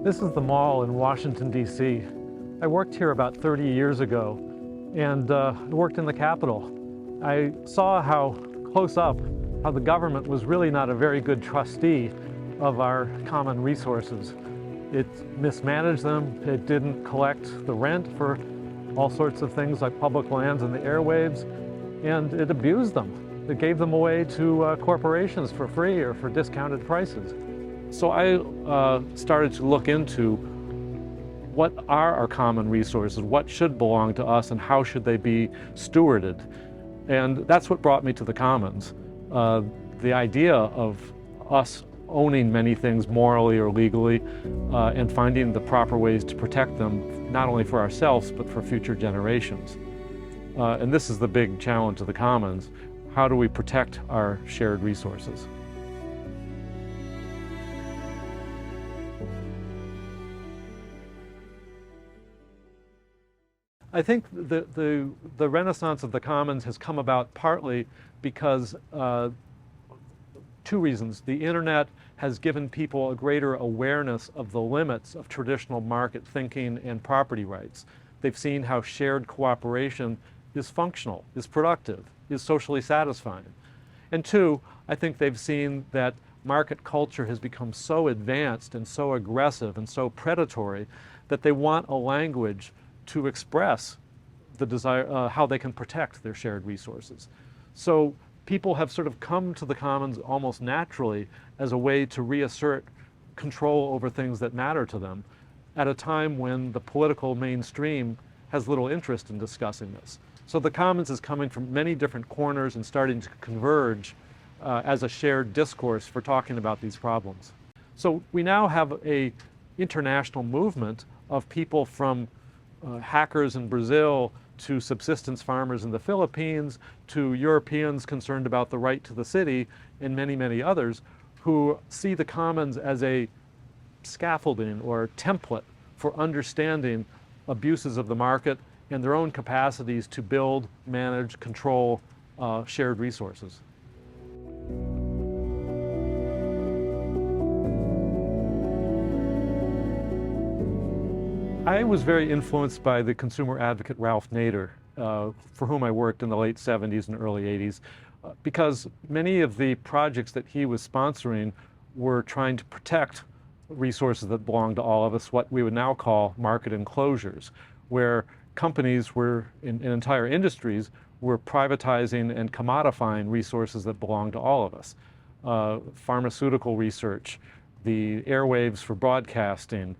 This is the mall in Washington, D.C. I worked here about 30 years ago and worked in the Capitol. I saw how close up how the government was really not a very good trustee of our common resources. It mismanaged them, it didn't collect the rent for all sorts of things like public lands and the airwaves, and it abused them. It gave them away to corporations for free or for discounted prices. So I started to look into what are our common resources, what should belong to us, and how should they be stewarded. And that's what brought me to the commons. The idea of us owning many things morally or legally and finding the proper ways to protect them, not only for ourselves, but for future generations. And this is the big challenge of the commons. How do we protect our shared resources? I think the renaissance of the commons has come about partly because two reasons. The internet has given people a greater awareness of the limits of traditional market thinking and property rights. They've seen how shared cooperation is functional, is productive, is socially satisfying. And two, I think they've seen that market culture has become so advanced and so aggressive and so predatory that they want a language to express the desire, how they can protect their shared resources. So people have sort of come to the commons almost naturally as a way to reassert control over things that matter to them at a time when the political mainstream has little interest in discussing this. So the commons is coming from many different corners and starting to converge as a shared discourse for talking about these problems. So we now have an international movement of people from hackers in Brazil to subsistence farmers in the Philippines to Europeans concerned about the right to the city and many, many others who see the commons as a scaffolding or template for understanding abuses of the market and their own capacities to build, manage, control shared resources. I was very influenced by the consumer advocate Ralph Nader, for whom I worked in the late 70s and early 80s, because many of the projects that he was sponsoring were trying to protect resources that belong to all of us, what we would now call market enclosures, where companies were, in entire industries, were privatizing and commodifying resources that belong to all of us. Pharmaceutical research, the airwaves for broadcasting,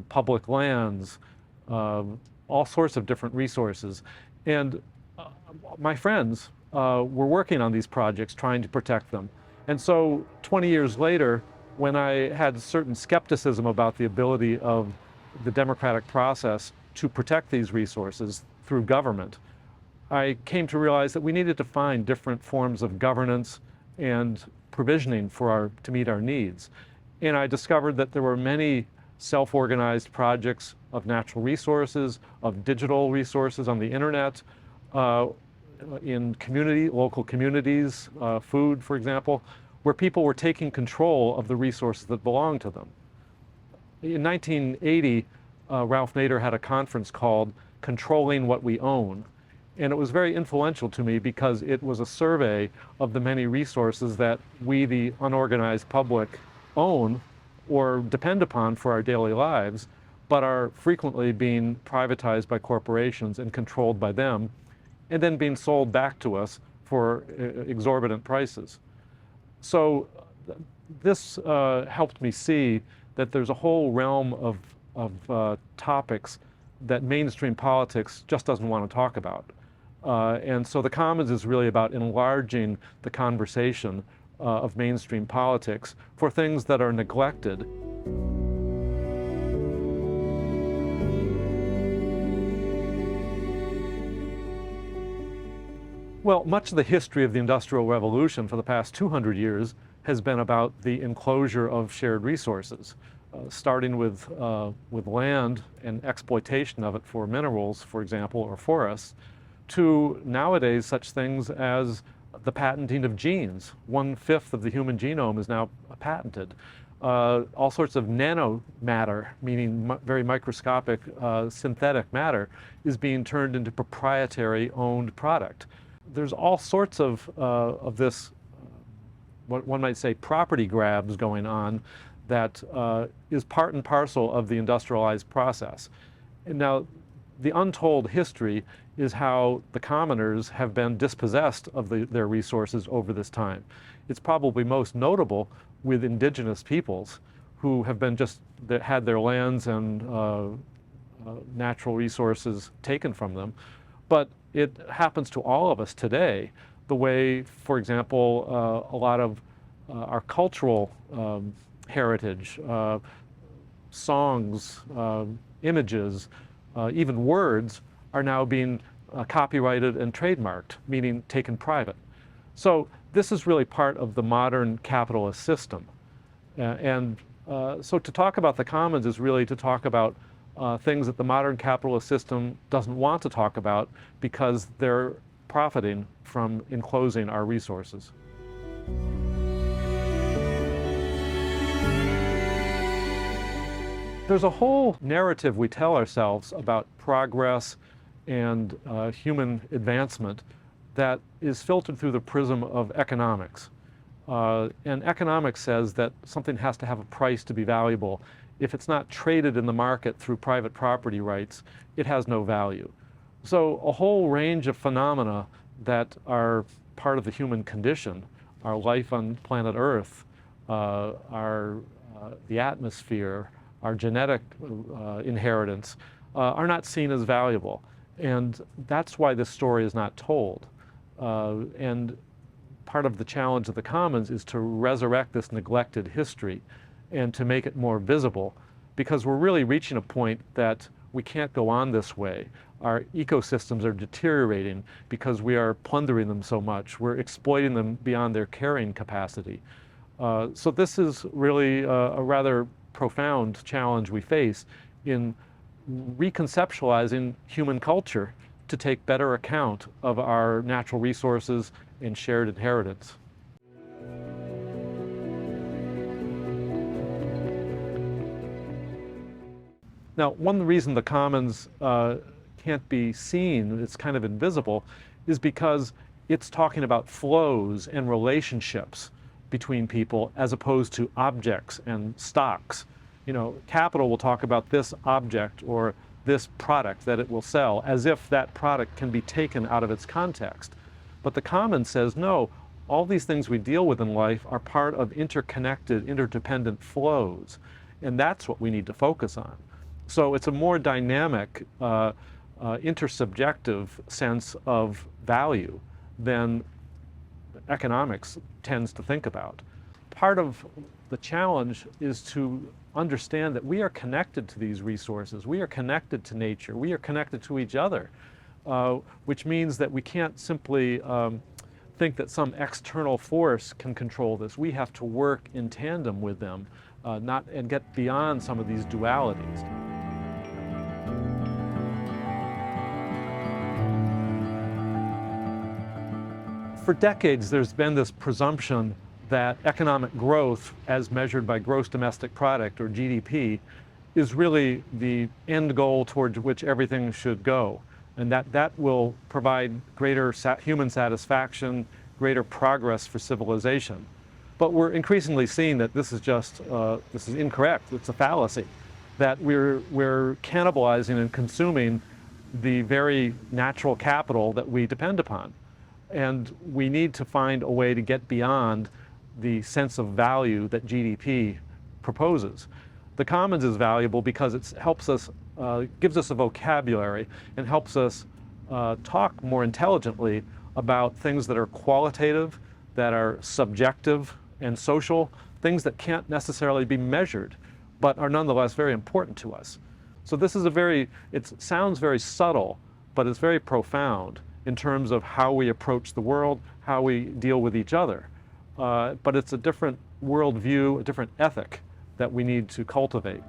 public lands, all sorts of different resources. And my friends were working on these projects trying to protect them. And so 20 years later, when I had certain skepticism about the ability of the democratic process to protect these resources through government, I came to realize that we needed to find different forms of governance and provisioning to meet our needs. And I discovered that there were many self-organized projects of natural resources, of digital resources on the internet, in local communities, food, for example, where people were taking control of the resources that belonged to them. In 1980, Ralph Nader had a conference called Controlling What We Own. And it was very influential to me because it was a survey of the many resources that we, the unorganized public, own or depend upon for our daily lives, but are frequently being privatized by corporations and controlled by them, and then being sold back to us for exorbitant prices. So this helped me see that there's a whole realm of topics that mainstream politics just doesn't want to talk about. And so the commons is really about enlarging the conversation of mainstream politics for things that are neglected. Well, much of the history of the Industrial Revolution for the past 200 years has been about the enclosure of shared resources, starting with land and exploitation of it for minerals, for example, or forests, to nowadays such things as the patenting of genes. 1/5 of the human genome is now patented. all sorts of nanomatter, meaning very microscopic synthetic matter, is being turned into proprietary owned product. There's all sorts of this, what one might say, property grabs going on that is part and parcel of the industrialized process. And now, the untold history is how the commoners have been dispossessed of their resources over this time. It's probably most notable with indigenous peoples who have been had their lands and natural resources taken from them. But it happens to all of us today, the way, for example, a lot of our cultural heritage, songs, images, even words are now being copyrighted and trademarked, meaning taken private. So this is really part of the modern capitalist system. So to talk about the commons is really to talk about things that the modern capitalist system doesn't want to talk about because they're profiting from enclosing our resources. There's a whole narrative we tell ourselves about progress and human advancement that is filtered through the prism of economics. And economics says that something has to have a price to be valuable. If it's not traded in the market through private property rights, it has no value. So a whole range of phenomena that are part of the human condition, our life on planet Earth, the atmosphere, our genetic inheritance, are not seen as valuable. And that's why this story is not told. And part of the challenge of the commons is to resurrect this neglected history and to make it more visible, because we're really reaching a point that we can't go on this way. Our ecosystems are deteriorating because we are plundering them so much. We're exploiting them beyond their carrying capacity. So this is really a rather profound challenge we face in reconceptualizing human culture to take better account of our natural resources and shared inheritance. Now, one reason the commons can't be seen, it's kind of invisible, is because it's talking about flows and relationships between people as opposed to objects and stocks. You know, capital will talk about this object or this product that it will sell as if that product can be taken out of its context. But the commons says, no, all these things we deal with in life are part of interconnected, interdependent flows. And that's what we need to focus on. So it's a more dynamic, intersubjective sense of value than economics tends to think about. Part of the challenge is to understand that we are connected to these resources. We are connected to nature. We are connected to each other, which means that we can't simply think that some external force can control this. We have to work in tandem with them, and get beyond some of these dualities. For decades, there's been this presumption that economic growth, as measured by gross domestic product, or GDP, is really the end goal towards which everything should go, and that will provide greater human satisfaction, greater progress for civilization. But we're increasingly seeing that this is just, this is incorrect. It's a fallacy, that we're cannibalizing and consuming the very natural capital that we depend upon. And we need to find a way to get beyond the sense of value that GDP proposes. The commons is valuable because it helps us, gives us a vocabulary and helps us talk more intelligently about things that are qualitative, that are subjective and social, things that can't necessarily be measured, but are nonetheless very important to us. So this is it sounds very subtle, but it's very profound in terms of how we approach the world, how we deal with each other. But it's a different worldview, a different ethic that we need to cultivate.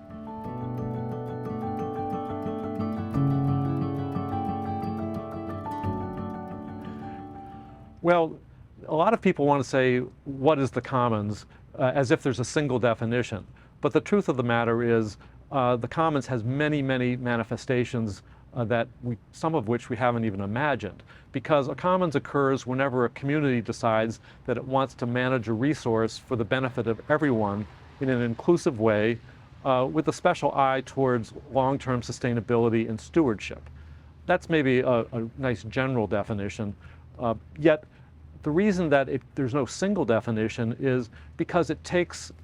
Well, a lot of people want to say, what is the commons? as if there's a single definition. But the truth of the matter is the commons has many, many manifestations some of which we haven't even imagined. Because a commons occurs whenever a community decides that it wants to manage a resource for the benefit of everyone in an inclusive way, with a special eye towards long-term sustainability and stewardship. That's maybe a nice general definition, yet the reason that there's no single definition is because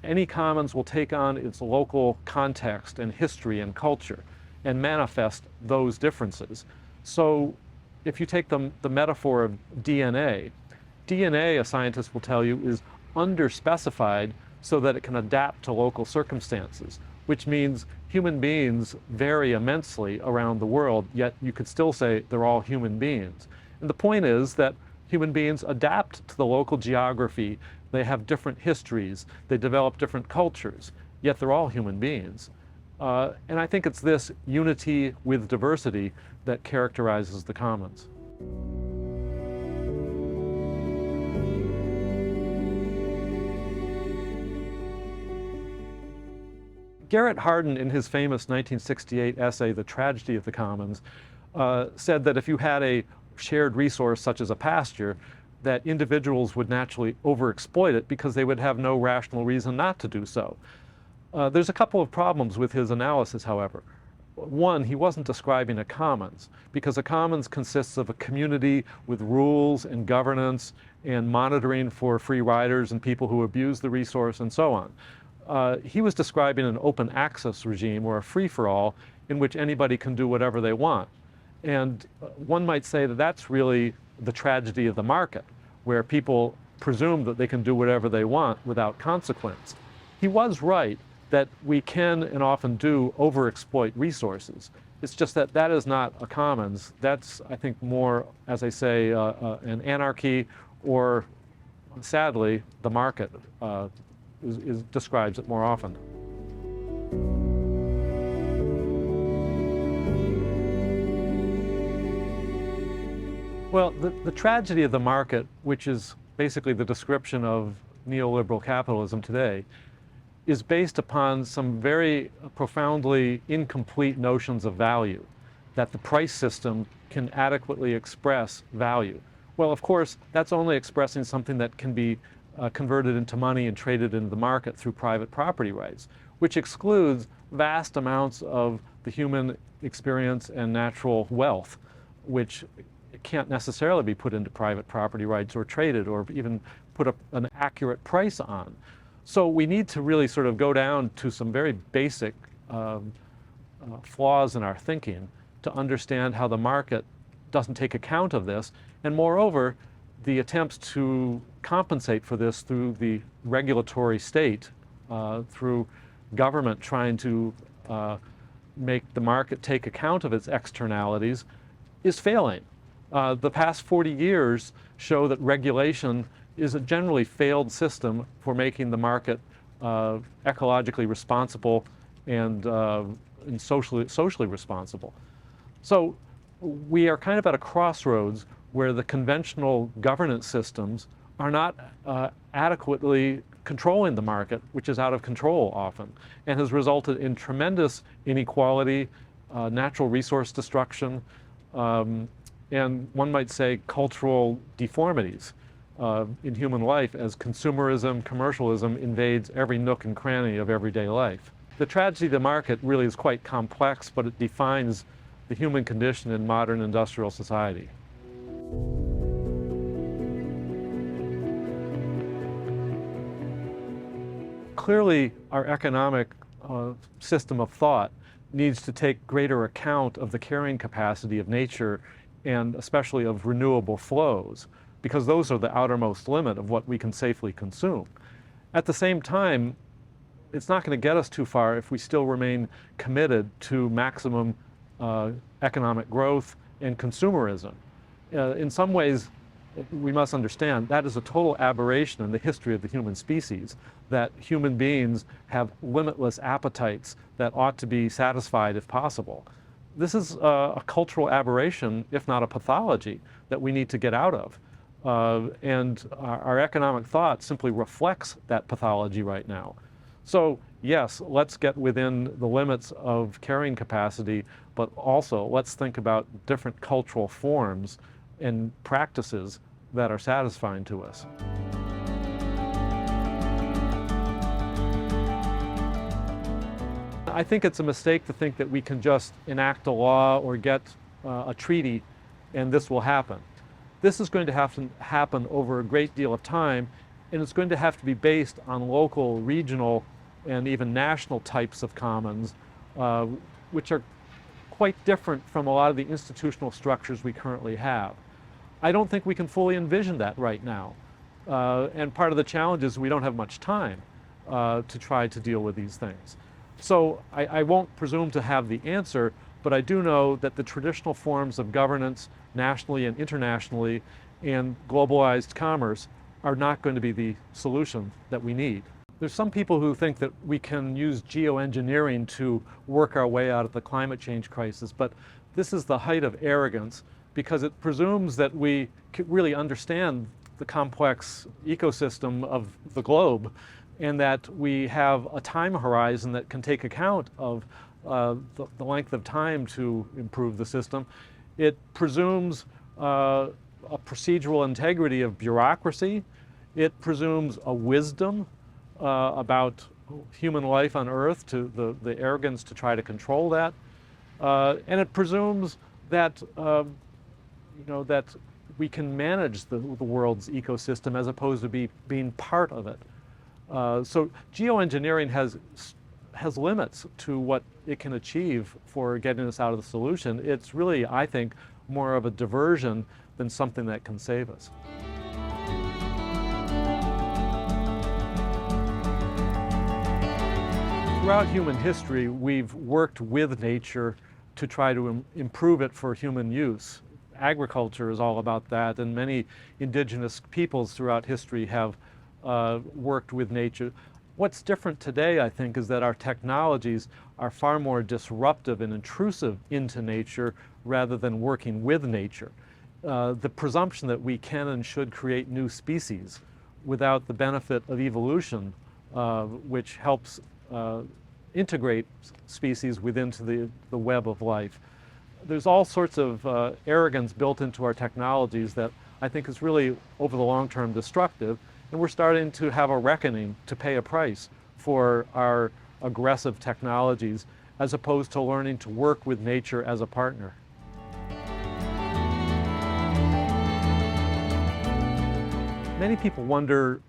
any commons will take on its local context and history and culture and manifest those differences. So if you take the metaphor of DNA, a scientist will tell you, is underspecified so that it can adapt to local circumstances, which means human beings vary immensely around the world, yet you could still say they're all human beings. And the point is that human beings adapt to the local geography. They have different histories. They develop different cultures, yet they're all human beings. And I think it's this unity with diversity that characterizes the commons. Garrett Hardin, in his famous 1968 essay, The Tragedy of the Commons, said that if you had a shared resource such as a pasture, that individuals would naturally overexploit it because they would have no rational reason not to do so. There's a couple of problems with his analysis, however. One, he wasn't describing a commons, because a commons consists of a community with rules and governance and monitoring for free riders and people who abuse the resource and so on. He was describing an open access regime, or a free-for-all, in which anybody can do whatever they want. And one might say that that's really the tragedy of the market, where people presume that they can do whatever they want without consequence. He was right that we can and often do overexploit resources. It's just that that is not a commons. That's, I think, more, as I say, an anarchy, or sadly, the market describes it more often. Well, the tragedy of the market, which is basically the description of neoliberal capitalism today, is based upon some very profoundly incomplete notions of value, that the price system can adequately express value. Well, of course, that's only expressing something that can be converted into money and traded into the market through private property rights, which excludes vast amounts of the human experience and natural wealth, which can't necessarily be put into private property rights or traded or even put an accurate price on. So we need to really sort of go down to some very basic flaws in our thinking to understand how the market doesn't take account of this, and moreover, the attempts to compensate for this through the regulatory state, through government trying to make the market take account of its externalities, is failing. The past 40 years show that regulation is a generally failed system for making the market ecologically responsible and socially responsible. So we are kind of at a crossroads where the conventional governance systems are not adequately controlling the market, which is out of control often, and has resulted in tremendous inequality, natural resource destruction, and one might say cultural deformities in human life as consumerism, commercialism invades every nook and cranny of everyday life. The tragedy of the market really is quite complex, but it defines the human condition in modern industrial society. Clearly, our economic system of thought needs to take greater account of the carrying capacity of nature, and especially of renewable flows, because those are the outermost limit of what we can safely consume. At the same time, it's not going to get us too far if we still remain committed to maximum economic growth and consumerism. In some ways, we must understand that is a total aberration in the history of the human species, that human beings have limitless appetites that ought to be satisfied if possible. This is a cultural aberration, if not a pathology, that we need to get out of. And our economic thought simply reflects that pathology right now. So yes, let's get within the limits of carrying capacity, but also let's think about different cultural forms and practices that are satisfying to us. I think it's a mistake to think that we can just enact a law or get a treaty and this will happen. This is going to have to happen over a great deal of time, and it's going to have to be based on local, regional, and even national types of commons, which are quite different from a lot of the institutional structures we currently have. I don't think we can fully envision that right now. And part of the challenge is we don't have much time to try to deal with these things. So I won't presume to have the answer, but I do know that the traditional forms of governance, nationally and internationally, and globalized commerce are not going to be the solution that we need. There's some people who think that we can use geoengineering to work our way out of the climate change crisis, but this is the height of arrogance because it presumes that we really understand the complex ecosystem of the globe and that we have a time horizon that can take account of the length of time to improve the system. It presumes a procedural integrity of bureaucracy. It presumes a wisdom about human life on Earth, to the arrogance to try to control that. And it presumes that, that we can manage the world's ecosystem as opposed to being part of it. So geoengineering has limits to what it can achieve for getting us out of the solution. It's really, I think, more of a diversion than something that can save us. Throughout human history, we've worked with nature to try to improve it for human use. Agriculture is all about that, and many indigenous peoples throughout history have worked with nature. What's different today, I think, is that our technologies are far more disruptive and intrusive into nature rather than working with nature. The presumption that we can and should create new species without the benefit of evolution, which helps integrate species within the web of life. There's all sorts of arrogance built into our technologies that I think is really, over the long term, destructive. And we're starting to have a reckoning to pay a price for our aggressive technologies as opposed to learning to work with nature as a partner. Many people wonder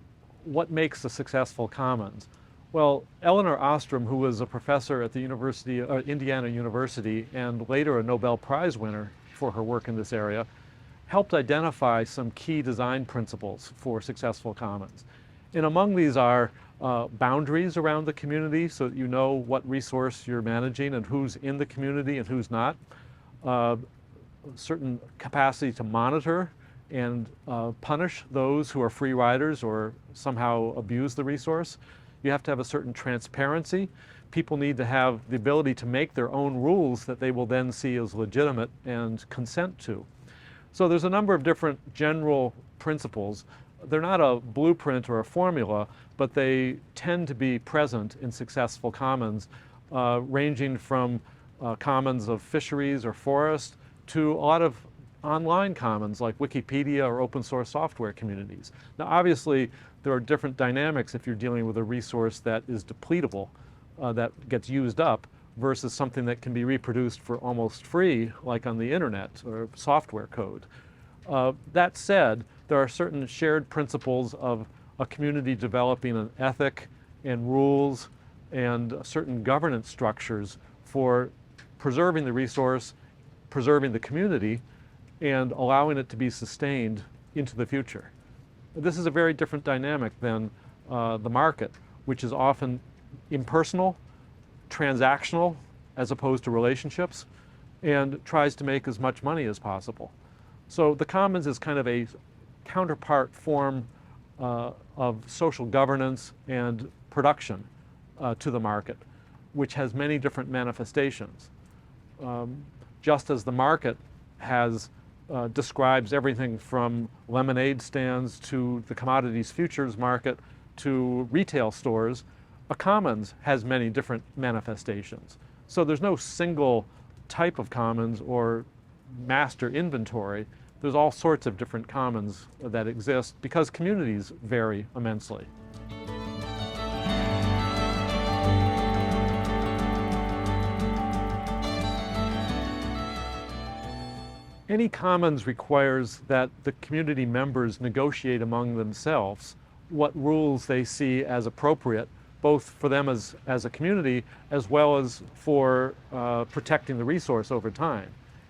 what makes a successful commons. Well, Elinor Ostrom, who was a professor at the Indiana University and later a Nobel Prize winner for her work in this area, helped identify some key design principles for successful commons. And among these are boundaries around the community so that you know what resource you're managing and who's in the community and who's not. Certain capacity to monitor and punish those who are free riders or somehow abuse the resource. You have to have a certain transparency. People need to have the ability to make their own rules that they will then see as legitimate and consent to. So there's a number of different general principles. They're not a blueprint or a formula, but they tend to be present in successful commons, ranging from commons of fisheries or forest to a lot of online commons like Wikipedia or open source software communities. Now obviously there are different dynamics if you're dealing with a resource that is depletable, that gets used up, versus something that can be reproduced for almost free, like on the internet or software code. That said, there are certain shared principles of a community developing an ethic and rules and certain governance structures for preserving the resource, preserving the community, and allowing it to be sustained into the future. This is a very different dynamic than the market, which is often impersonal, transactional as opposed to relationships, and tries to make as much money as possible. So the commons is kind of a counterpart form of social governance and production to the market, which has many different manifestations. Just as the market has describes everything from lemonade stands to the commodities futures market to retail stores. A commons has many different manifestations. So there's no single type of commons or master inventory. There's all sorts of different commons that exist because communities vary immensely. Any commons requires that the community members negotiate among themselves what rules they see as appropriate, both for them as a community as well as for protecting the resource over time.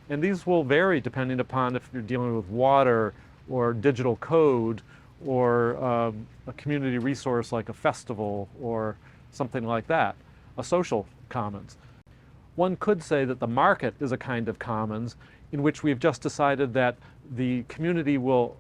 And these will vary depending upon if you're dealing with water or digital code or a community resource like a festival or something like that, a social commons. One could say that the market is a kind of commons in which we've just decided that the community will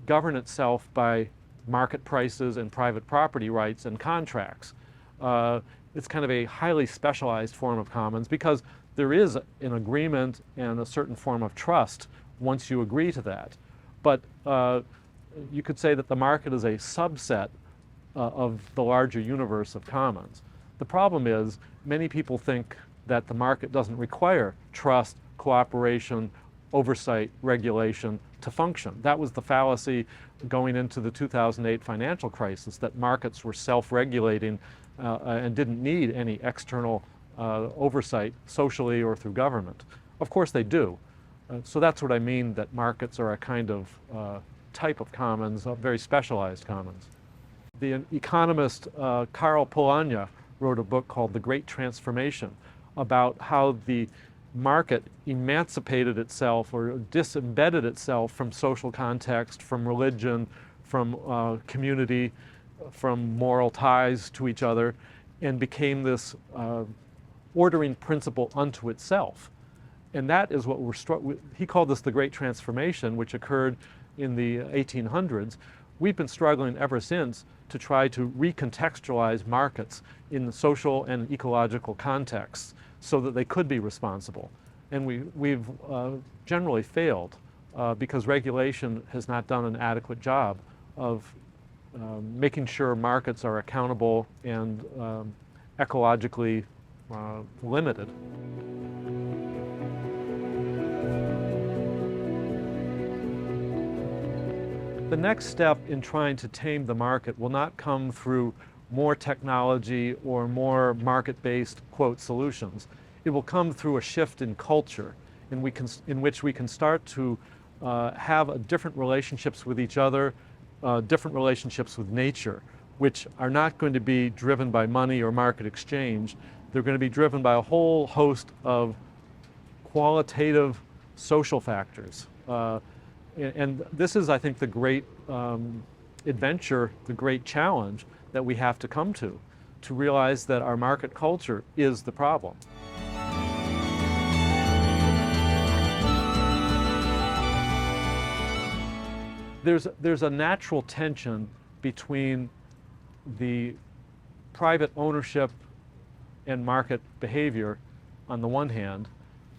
govern itself by market prices and private property rights and contracts. It's kind of a highly specialized form of commons because there is an agreement and a certain form of trust once you agree to that. But you could say that the market is a subset of the larger universe of commons. The problem is many people think that the market doesn't require trust, cooperation, oversight, regulation to function. That was the fallacy going into the 2008 financial crisis, that markets were self-regulating and didn't need any external oversight socially or through government. Of course they do. So that's what I mean, that markets are a kind of type of commons, a very specialized commons. The economist Karl Polanyi wrote a book called The Great Transformation about how the market emancipated itself or disembedded itself from social context, from religion, from community, from moral ties to each other, and became this ordering principle unto itself. And that is what he called this the Great Transformation, which occurred in the 1800s. We've been struggling ever since to try to recontextualize markets in the social and ecological contexts so that they could be responsible. And we've generally failed because regulation has not done an adequate job of making sure markets are accountable and ecologically limited. The next step in trying to tame the market will not come through more technology or more market-based, quote, solutions. It will come through a shift in culture in which we can start to have different relationships with each other, different relationships with nature, which are not going to be driven by money or market exchange. They're going to be driven by a whole host of qualitative social factors. And this is, I think, the great adventure, the great challenge that we have to come to realize that our market culture is the problem. There's a natural tension between the private ownership and market behavior on the one hand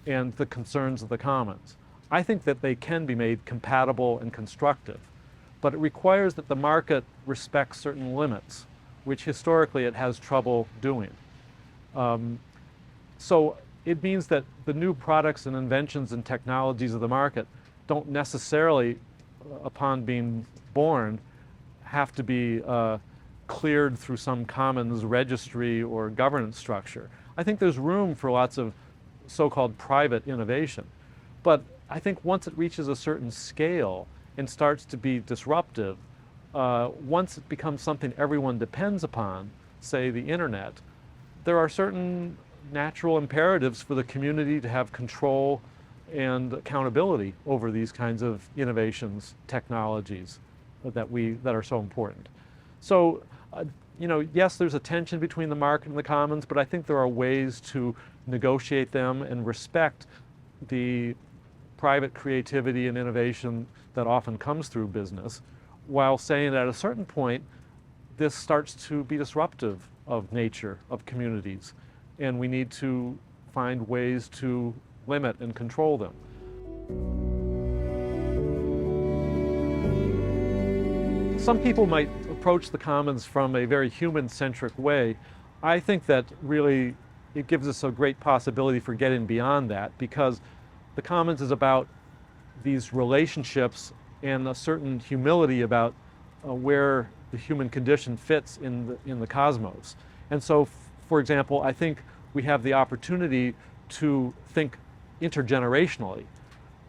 and the concerns of the commons. I think that they can be made compatible and constructive, but it requires that the market respects certain limits, which historically it has trouble doing. So it means that the new products and inventions and technologies of the market don't necessarily, upon being born, have to be cleared through some commons registry or governance structure. I think there's room for lots of so-called private innovation, but I think once it reaches a certain scale and starts to be disruptive, once it becomes something everyone depends upon, say the internet, there are certain natural imperatives for the community to have control and accountability over these kinds of innovations, technologies that are so important. So, yes, there's a tension between the market and the commons, but I think there are ways to negotiate them and respect the private creativity and innovation that often comes through business, while saying that at a certain point, this starts to be disruptive of nature, of communities, and we need to find ways to limit and control them. Some people might approach the commons from a very human-centric way. I think that really it gives us a great possibility for getting beyond that, because the commons is about these relationships and a certain humility about where the human condition fits in the cosmos. And so, for example, I think we have the opportunity to think intergenerationally.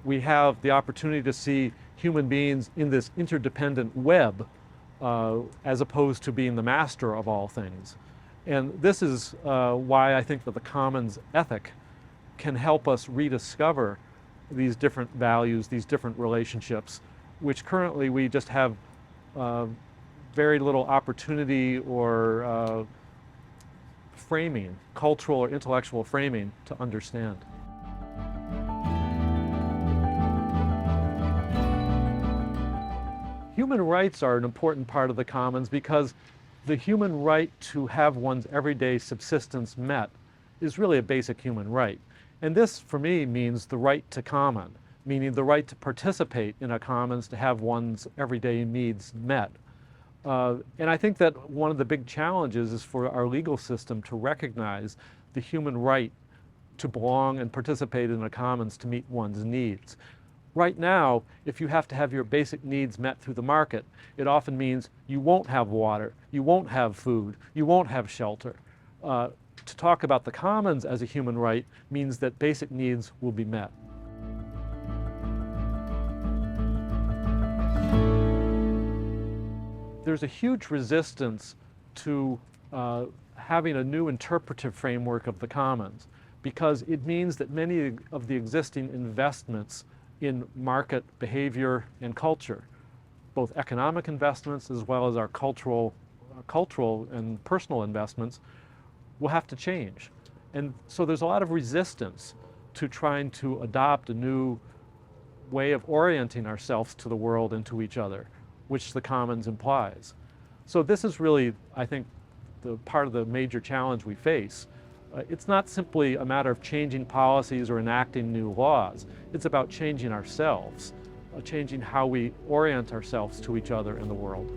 We have the opportunity to see human beings in this interdependent web as opposed to being the master of all things. And this is why I think that the commons ethic can help us rediscover these different values, these different relationships, which currently we just have very little opportunity or framing, cultural or intellectual framing to understand. Human rights are an important part of the commons because the human right to have one's everyday subsistence met is really a basic human right. And this, for me, means the right to common, meaning the right to participate in a commons, to have one's everyday needs met. And I think that one of the big challenges is for our legal system to recognize the human right to belong and participate in a commons to meet one's needs. Right now, if you have to have your basic needs met through the market, it often means you won't have water, you won't have food, you won't have shelter. To talk about the commons as a human right means that basic needs will be met. There's a huge resistance to having a new interpretive framework of the commons, because it means that many of the existing investments in market behavior and culture, both economic investments as well as our cultural and personal investments, will have to change. And so there's a lot of resistance to trying to adopt a new way of orienting ourselves to the world and to each other, which the commons implies. So this is really, I think, the part of the major challenge we face. It's not simply a matter of changing policies or enacting new laws. It's about changing ourselves, changing how we orient ourselves to each other in the world.